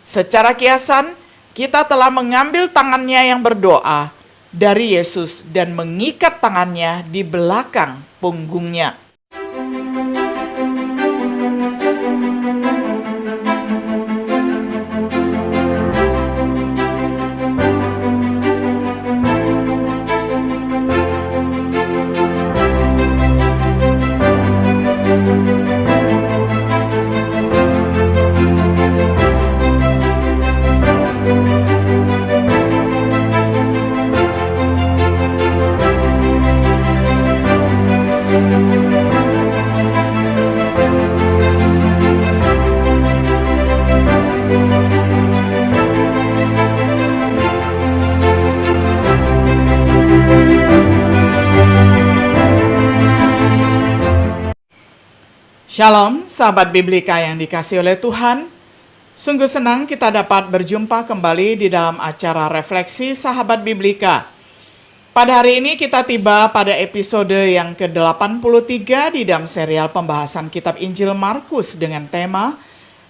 Secara kiasan, kita telah mengambil tangannya yang berdoa dari Yesus dan mengikat tangannya di belakang punggungnya. Shalom, sahabat Biblika yang dikasihi oleh Tuhan. Sungguh senang kita dapat berjumpa kembali di dalam acara Refleksi Sahabat Biblika. Pada hari ini kita tiba pada episode yang ke-83 di dalam serial pembahasan kitab Injil Markus dengan tema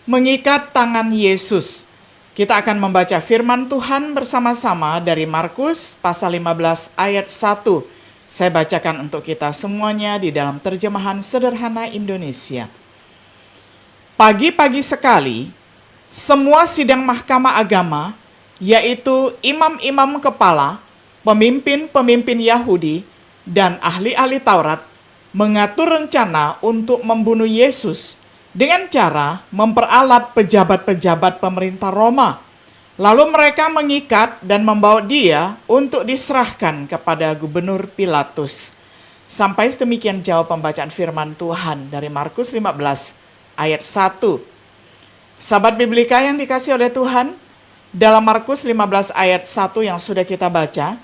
Mengikat Tangan Yesus. Kita akan membaca firman Tuhan bersama-sama dari Markus pasal 15 ayat 1. Saya bacakan untuk kita semuanya di dalam terjemahan sederhana Indonesia. Pagi-pagi sekali, semua sidang mahkamah agama, yaitu imam-imam kepala, pemimpin-pemimpin Yahudi, dan ahli-ahli Taurat, mengatur rencana untuk membunuh Yesus dengan cara memperalat pejabat-pejabat pemerintah Roma. Lalu mereka mengikat dan membawa dia untuk diserahkan kepada Gubernur Pilatus. Sampai sedemikian jauh pembacaan firman Tuhan dari Markus 15 ayat 1. Sahabat Biblika yang dikasihi oleh Tuhan, dalam Markus 15 ayat 1 yang sudah kita baca,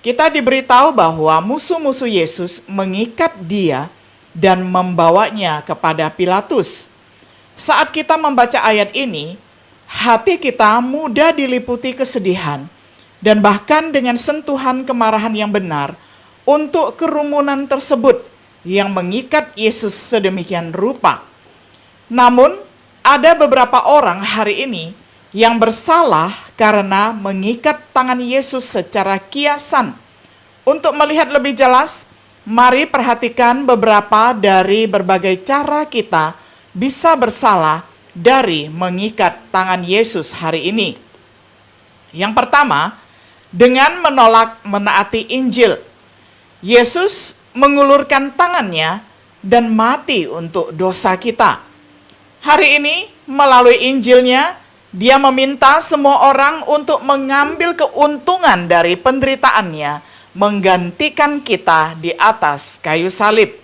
kita diberitahu bahwa musuh-musuh Yesus mengikat dia dan membawanya kepada Pilatus. Saat kita membaca ayat ini, hati kita mudah diliputi kesedihan dan bahkan dengan sentuhan kemarahan yang benar untuk kerumunan tersebut yang mengikat Yesus sedemikian rupa. Namun, ada beberapa orang hari ini yang bersalah karena mengikat tangan Yesus secara kiasan. Untuk melihat lebih jelas, mari perhatikan beberapa dari berbagai cara kita bisa bersalah dari mengikat tangan Yesus hari ini. Yang pertama, dengan menolak menaati Injil. Yesus mengulurkan tangannya dan mati untuk dosa kita. Hari ini, melalui Injilnya, dia meminta semua orang untuk mengambil keuntungan dari penderitaannya, menggantikan kita di atas kayu salib.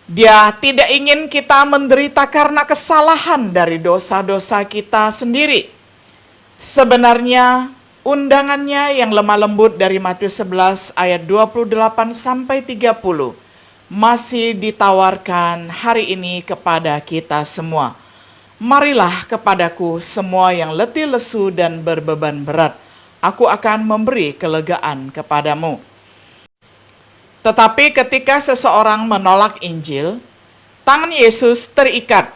Dia tidak ingin kita menderita karena kesalahan dari dosa-dosa kita sendiri. Sebenarnya, undangannya yang lemah lembut dari Matius 11 ayat 28 sampai 30 masih ditawarkan hari ini kepada kita semua. Marilah kepadaku semua yang letih lesu dan berbeban berat. Aku akan memberi kelegaan kepadamu. Tetapi ketika seseorang menolak Injil, tangan Yesus terikat.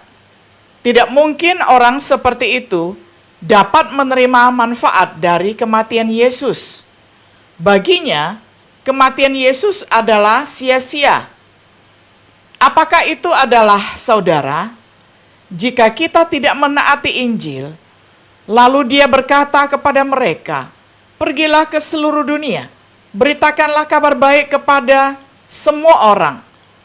Tidak mungkin orang seperti itu dapat menerima manfaat dari kematian Yesus. Baginya, kematian Yesus adalah sia-sia. Apakah itu adalah saudara? Jika kita tidak menaati Injil, lalu dia berkata kepada mereka, "Pergilah ke seluruh dunia. Beritakanlah kabar baik kepada semua orang.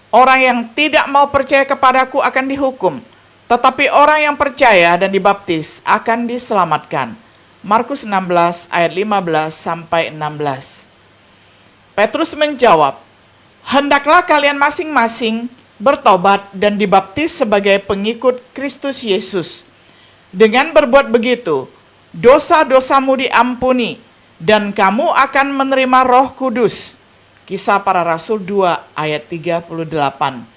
Orang yang tidak mau percaya kepadaku akan dihukum, tetapi orang yang percaya dan dibaptis akan diselamatkan." Markus 16 ayat 15 sampai 16. Petrus menjawab, "Hendaklah kalian masing-masing bertobat dan dibaptis sebagai pengikut Kristus Yesus. Dengan berbuat begitu, dosa-dosamu diampuni, dan kamu akan menerima Roh Kudus." Kisah Para Rasul 2 ayat 38.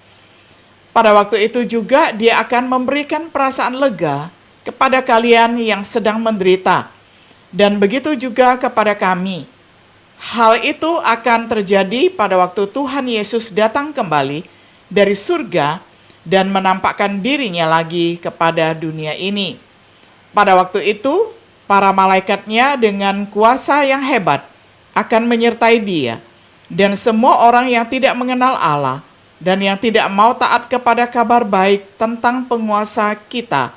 Pada waktu itu juga dia akan memberikan perasaan lega kepada kalian yang sedang menderita, dan begitu juga kepada kami. Hal itu akan terjadi pada waktu Tuhan Yesus datang kembali dari surga dan menampakkan dirinya lagi kepada dunia ini. Pada waktu itu, para malaikatnya dengan kuasa yang hebat akan menyertai dia, dan semua orang yang tidak mengenal Allah dan yang tidak mau taat kepada kabar baik tentang penguasa kita,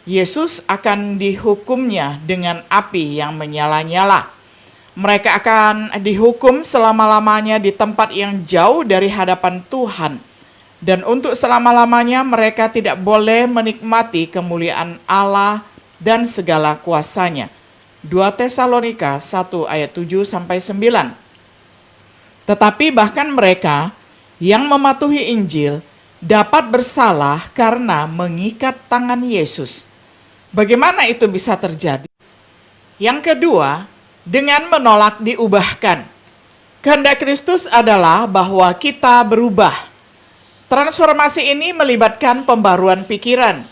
Yesus akan dihukumnya dengan api yang menyala-nyala. Mereka akan dihukum selama-lamanya di tempat yang jauh dari hadapan Tuhan. Dan untuk selama-lamanya mereka tidak boleh menikmati kemuliaan Allah dan segala kuasanya. 2 Tesalonika 1 ayat 7-9. Tetapi bahkan mereka yang mematuhi Injil dapat bersalah karena mengikat tangan Yesus. Bagaimana itu bisa terjadi? Yang kedua, dengan menolak diubahkan. Kehendak Kristus adalah bahwa kita berubah. Transformasi ini melibatkan pembaruan pikiran.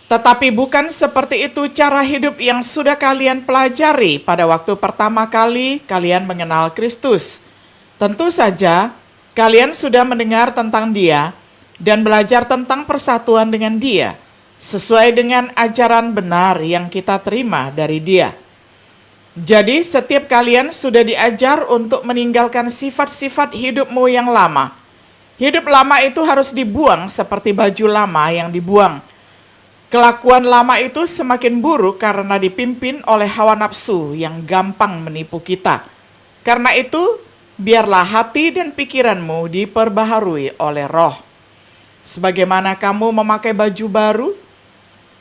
Tetapi bukan seperti itu cara hidup yang sudah kalian pelajari pada waktu pertama kali kalian mengenal Kristus. Tentu saja, kalian sudah mendengar tentang Dia dan belajar tentang persatuan dengan Dia, sesuai dengan ajaran benar yang kita terima dari Dia. Jadi setiap kalian sudah diajar untuk meninggalkan sifat-sifat hidupmu yang lama. Hidup lama itu harus dibuang seperti baju lama yang dibuang. Kelakuan lama itu semakin buruk karena dipimpin oleh hawa nafsu yang gampang menipu kita. Karena itu, biarlah hati dan pikiranmu diperbaharui oleh Roh. Sebagaimana kamu memakai baju baru,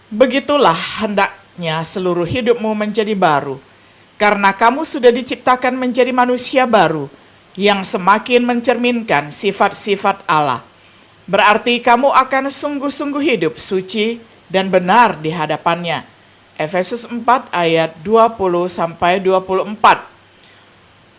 begitulah hendaknya seluruh hidupmu menjadi baru. Karena kamu sudah diciptakan menjadi manusia baru yang semakin mencerminkan sifat-sifat Allah. Berarti kamu akan sungguh-sungguh hidup suci dan benar di hadapannya. Efesus 4 ayat 20-24.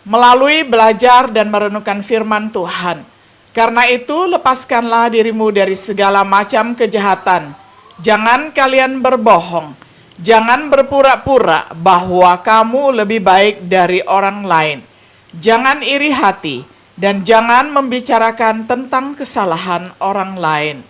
Melalui belajar dan merenungkan firman Tuhan. Karena itu lepaskanlah dirimu dari segala macam kejahatan. Jangan kalian berbohong. Jangan berpura-pura bahwa kamu lebih baik dari orang lain. Jangan iri hati dan jangan membicarakan tentang kesalahan orang lain.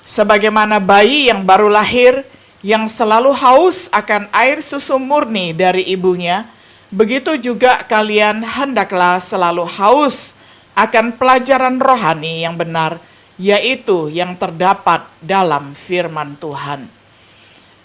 Sebagaimana bayi yang baru lahir yang selalu haus akan air susu murni dari ibunya, begitu juga kalian hendaklah selalu haus akan pelajaran rohani yang benar, yaitu yang terdapat dalam firman Tuhan.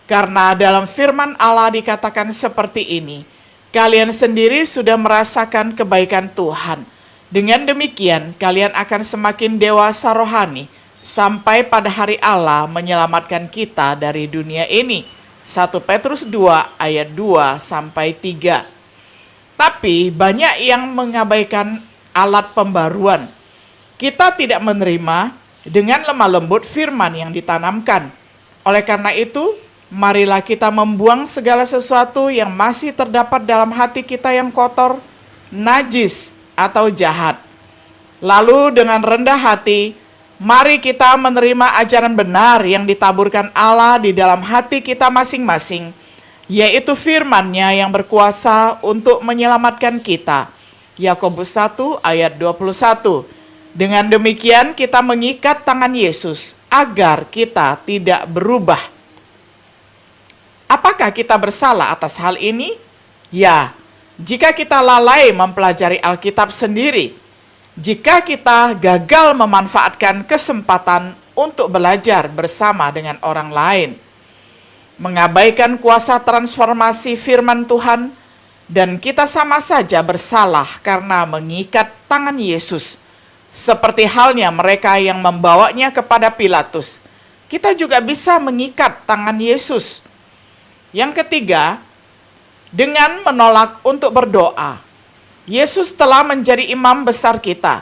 Karena dalam firman Allah dikatakan seperti ini, kalian sendiri sudah merasakan kebaikan Tuhan. Dengan demikian, kalian akan semakin dewasa rohani, sampai pada hari Allah menyelamatkan kita dari dunia ini. 1 Petrus 2 ayat 2-3. Tapi banyak yang mengabaikan alat pembaruan. Kita tidak menerima dengan lemah lembut firman yang ditanamkan. Oleh karena itu, marilah kita membuang segala sesuatu yang masih terdapat dalam hati kita yang kotor, najis, atau jahat. Lalu dengan rendah hati, mari kita menerima ajaran benar yang ditaburkan Allah di dalam hati kita masing-masing, yaitu firman-Nya yang berkuasa untuk menyelamatkan kita. Yakobus 1 ayat 21. Dengan demikian kita mengikat tangan Yesus agar kita tidak berubah. Apakah kita bersalah atas hal ini? Ya, jika kita lalai mempelajari Alkitab sendiri, jika kita gagal memanfaatkan kesempatan untuk belajar bersama dengan orang lain, mengabaikan kuasa transformasi firman Tuhan, dan kita sama saja bersalah karena mengikat tangan Yesus, seperti halnya mereka yang membawanya kepada Pilatus. Kita juga bisa mengikat tangan Yesus. Yang ketiga, dengan menolak untuk berdoa. Yesus telah menjadi imam besar kita.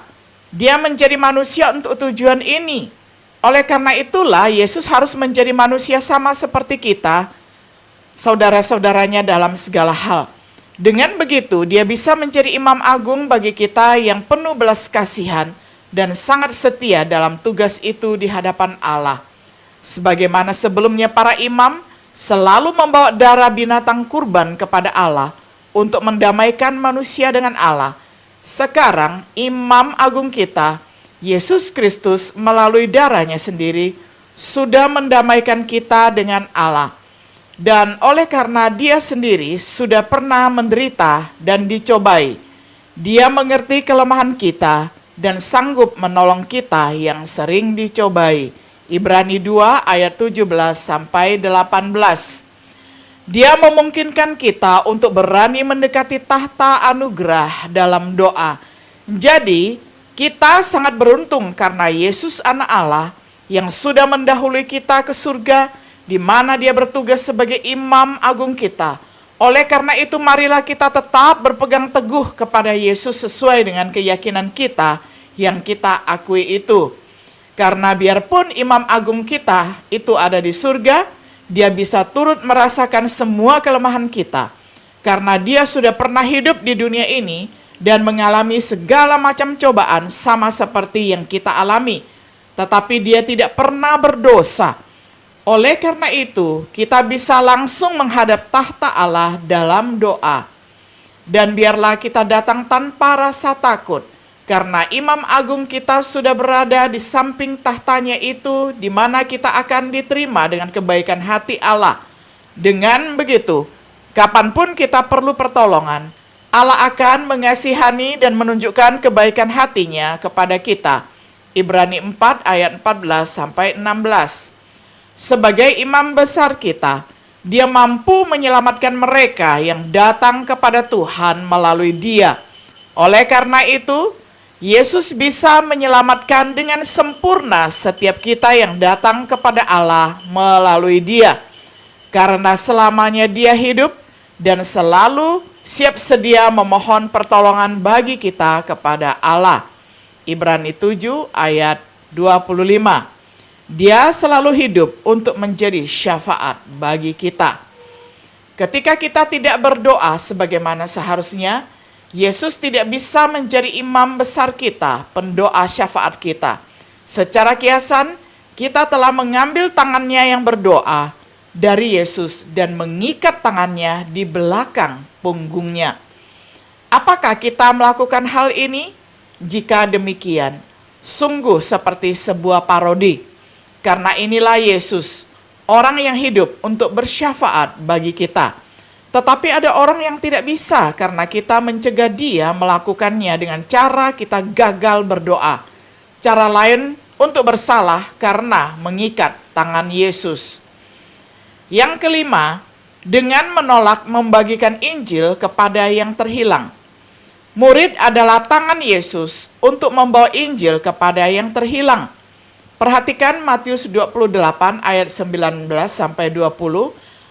Dia menjadi manusia untuk tujuan ini. Oleh karena itulah Yesus harus menjadi manusia sama seperti kita, saudara-saudaranya dalam segala hal. Dengan begitu, dia bisa menjadi imam agung bagi kita yang penuh belas kasihan dan sangat setia dalam tugas itu di hadapan Allah. Sebagaimana sebelumnya para imam selalu membawa darah binatang kurban kepada Allah untuk mendamaikan manusia dengan Allah. Sekarang imam agung kita, Yesus Kristus melalui darahnya sendiri sudah mendamaikan kita dengan Allah. Dan oleh karena dia sendiri sudah pernah menderita dan dicobai, dia mengerti kelemahan kita dan sanggup menolong kita yang sering dicobai. Ibrani 2 ayat 17 sampai 18. Dia memungkinkan kita untuk berani mendekati tahta anugerah dalam doa. Jadi, kita sangat beruntung karena Yesus Anak Allah yang sudah mendahului kita ke surga, di mana dia bertugas sebagai imam agung kita. Oleh karena itu, marilah kita tetap berpegang teguh kepada Yesus sesuai dengan keyakinan kita yang kita akui itu. Karena biarpun imam agung kita itu ada di surga, dia bisa turut merasakan semua kelemahan kita. Karena dia sudah pernah hidup di dunia ini dan mengalami segala macam cobaan sama seperti yang kita alami. Tetapi dia tidak pernah berdosa. Oleh karena itu, kita bisa langsung menghadap tahta Allah dalam doa. Dan biarlah kita datang tanpa rasa takut, karena imam agung kita sudah berada di samping tahtanya itu, di mana kita akan diterima dengan kebaikan hati Allah. Dengan begitu, kapanpun kita perlu pertolongan, Allah akan mengasihani dan menunjukkan kebaikan hatinya kepada kita. Ibrani 4 ayat 14 sampai 16. Sebagai imam besar kita, dia mampu menyelamatkan mereka yang datang kepada Tuhan melalui dia. Oleh karena itu, Yesus bisa menyelamatkan dengan sempurna setiap kita yang datang kepada Allah melalui dia. Karena selamanya dia hidup dan selalu siap sedia memohon pertolongan bagi kita kepada Allah. Ibrani 7 ayat 25. Dia selalu hidup untuk menjadi syafaat bagi kita. Ketika kita tidak berdoa sebagaimana seharusnya, Yesus tidak bisa menjadi imam besar kita, pendoa syafaat kita. Secara kiasan, kita telah mengambil tangannya yang berdoa dari Yesus dan mengikat tangannya di belakang punggungnya. Apakah kita melakukan hal ini? Jika demikian, sungguh seperti sebuah parodi. Karena inilah Yesus, orang yang hidup untuk bersyafaat bagi kita. Tetapi ada orang yang tidak bisa karena kita mencegah dia melakukannya dengan cara kita gagal berdoa. Cara lain untuk bersalah karena mengikat tangan Yesus. Yang kelima, dengan menolak membagikan Injil kepada yang terhilang. Murid adalah tangan Yesus untuk membawa Injil kepada yang terhilang. Perhatikan Matius 28 ayat 19 sampai 20,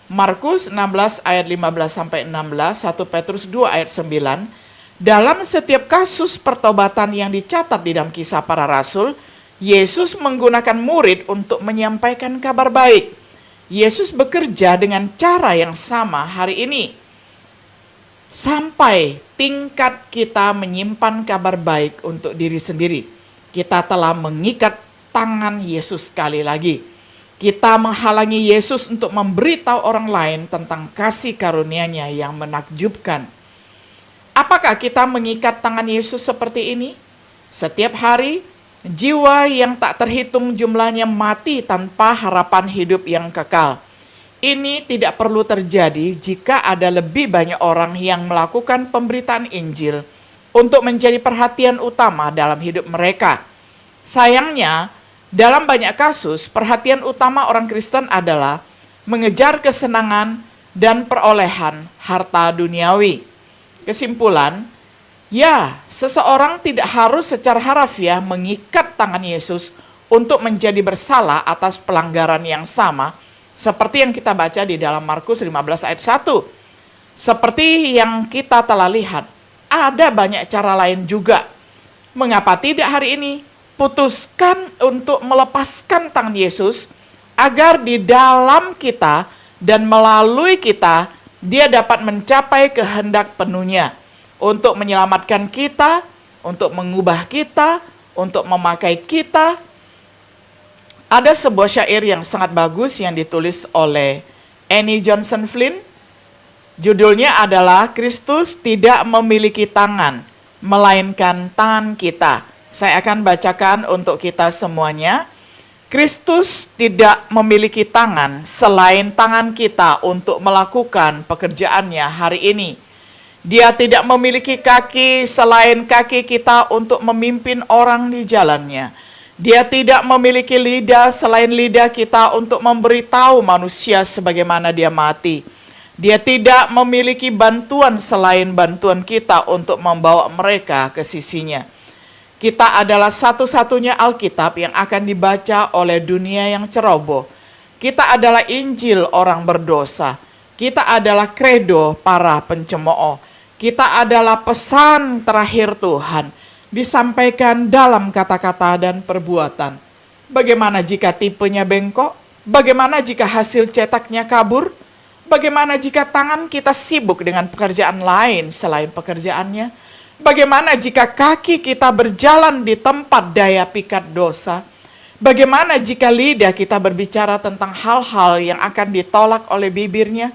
Markus 16 ayat 15 sampai 16, 1 Petrus 2 ayat 9. Dalam setiap kasus pertobatan yang dicatat di dalam Kisah Para Rasul, Yesus menggunakan murid untuk menyampaikan kabar baik. Yesus bekerja dengan cara yang sama hari ini. Sampai tingkat kita menyimpan kabar baik untuk diri sendiri, kita telah mengikat tangan Yesus sekali lagi. Kita menghalangi Yesus untuk memberitahu orang lain tentang kasih karunia-Nya yang menakjubkan. Apakah kita mengikat tangan Yesus seperti ini? Setiap hari, jiwa yang tak terhitung jumlahnya mati tanpa harapan hidup yang kekal. Ini tidak perlu terjadi jika ada lebih banyak orang yang melakukan pemberitaan Injil untuk menjadi perhatian utama dalam hidup mereka. Sayangnya, dalam banyak kasus, perhatian utama orang Kristen adalah mengejar kesenangan dan perolehan harta duniawi. Kesimpulan, ya, seseorang tidak harus secara harafiah mengikat tangan Yesus untuk menjadi bersalah atas pelanggaran yang sama, seperti yang kita baca di dalam Markus 15 ayat 1. Seperti yang kita telah lihat, ada banyak cara lain juga. Mengapa tidak hari ini? Putuskan untuk melepaskan tangan Yesus agar di dalam kita dan melalui kita dia dapat mencapai kehendak penuhnya untuk menyelamatkan kita, untuk mengubah kita, untuk memakai kita. Ada sebuah syair yang sangat bagus yang ditulis oleh Annie Johnson Flynn. Judulnya adalah Kristus tidak memiliki tangan, melainkan tangan kita. Saya akan bacakan untuk kita semuanya. Kristus tidak memiliki tangan selain tangan kita untuk melakukan pekerjaannya hari ini. Dia tidak memiliki kaki selain kaki kita untuk memimpin orang di jalannya. Dia tidak memiliki lidah selain lidah kita untuk memberitahu manusia sebagaimana dia mati. Dia tidak memiliki bantuan selain bantuan kita untuk membawa mereka ke sisinya. Kita adalah satu-satunya Alkitab yang akan dibaca oleh dunia yang ceroboh. Kita adalah Injil orang berdosa. Kita adalah kredo para pencemooh. Kita adalah pesan terakhir Tuhan, disampaikan dalam kata-kata dan perbuatan. Bagaimana jika tipenya bengkok? Bagaimana jika hasil cetaknya kabur? Bagaimana jika tangan kita sibuk dengan pekerjaan lain selain pekerjaannya? Bagaimana jika kaki kita berjalan di tempat daya pikat dosa? Bagaimana jika lidah kita berbicara tentang hal-hal yang akan ditolak oleh bibirnya?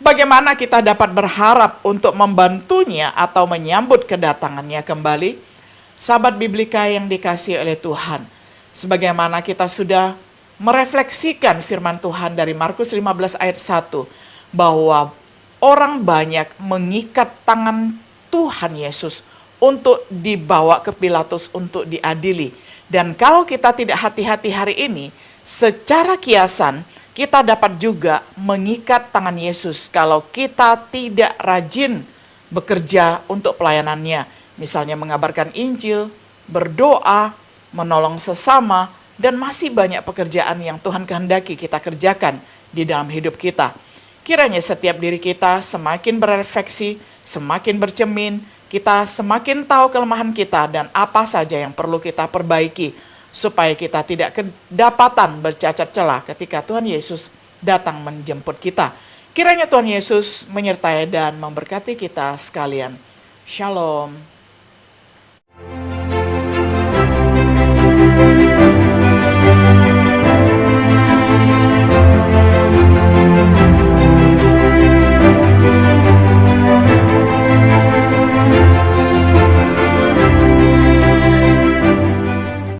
Bagaimana kita dapat berharap untuk membantunya atau menyambut kedatangannya kembali? Sahabat Biblika yang dikasihi oleh Tuhan, sebagaimana kita sudah merefleksikan firman Tuhan dari Markus 15 ayat 1, bahwa orang banyak mengikat tangan Tuhan Yesus untuk dibawa ke Pilatus untuk diadili. Dan kalau kita tidak hati-hati hari ini, secara kiasan kita dapat juga mengikat tangan Yesus kalau kita tidak rajin bekerja untuk pelayanannya. Misalnya mengabarkan Injil, berdoa, menolong sesama, dan masih banyak pekerjaan yang Tuhan kehendaki kita kerjakan di dalam hidup kita. Kiranya setiap diri kita semakin berefleksi, semakin bercermin, kita semakin tahu kelemahan kita dan apa saja yang perlu kita perbaiki, supaya kita tidak kedapatan bercacat celah ketika Tuhan Yesus datang menjemput kita. Kiranya Tuhan Yesus menyertai dan memberkati kita sekalian. Shalom.